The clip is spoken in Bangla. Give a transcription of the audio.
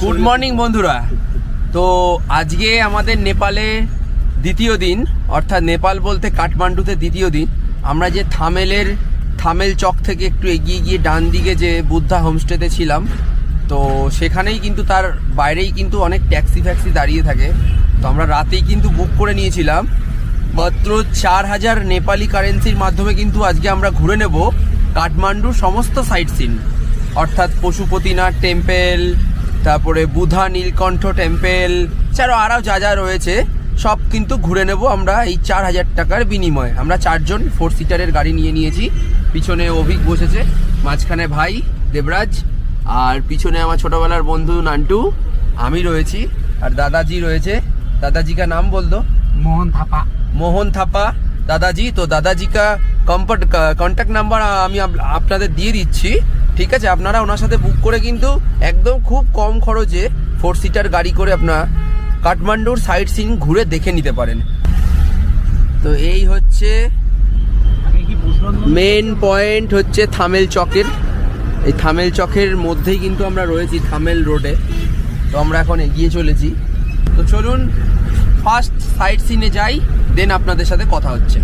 গুড মর্নিং বন্ধুরা। তো আজকে আমাদের নেপালে দ্বিতীয় দিন, অর্থাৎ নেপাল বলতে কাঠমান্ডুতে দ্বিতীয় দিন। আমরা যে থামেল চক থেকে একটু এগিয়ে গিয়ে ডান দিকে যে বুদ্ধা হোমস্টেতে ছিলাম, তো সেখানেই কিন্তু তার বাইরেই কিন্তু অনেক ট্যাক্সি ফ্যাক্সি দাঁড়িয়ে থাকে। তো আমরা রাতেই কিন্তু বুক করে নিয়েছিলাম। মাত্র 4000 নেপালি কারেন্সির মাধ্যমে কিন্তু আজকে আমরা ঘুরে নেব কাঠমান্ডুর সমস্ত সাইট সিন, অর্থাৎ পশুপতিনাথ টেম্পেল, তারপরে বুধা নীলকণ্ঠ টেম্পেল, ছাড়াও আরও যা যা রয়েছে সব কিন্তু ঘুরে নেব আমরা এই 4000 টাকার বিনিময়ে। আমরা 4 জন 4 সিটারের গাড়ি নিয়ে নিয়েছি। পিছনে অভিক বসেছে, মাঝখানে ভাই দেবরাজ, আর পিছনে আমার ছোটবেলার বন্ধু নান্টু, আমি রয়েছি, আর দাদাজি রয়েছে। दादाजी का नाम बोल दो। मोहन थापा दादाजी। तो दादाजी का কন্ট্যাক্ট নাম্বার আমি আপনাদের দিয়ে দিচ্ছি, ঠিক আছে? আপনারা ওনার সাথে বুক করে কিন্তু একদম খুব কম খরচে 4 সিটার গাড়ি করে আপনার কাঠমান্ডুর সাইট সিন ঘুরে দেখে নিতে পারেন। তো এই হচ্ছে মেন পয়েন্ট, হচ্ছে থামেল চকের। এই থামেল চকের মধ্যেই কিন্তু আমরা রয়েছি, থামেল রোডে। তো আমরা এখন এগিয়ে চলেছি। তো চলুন ফার্স্ট সাইট সিনে যাই, দেন আপনাদের সাথে কথা হচ্ছে।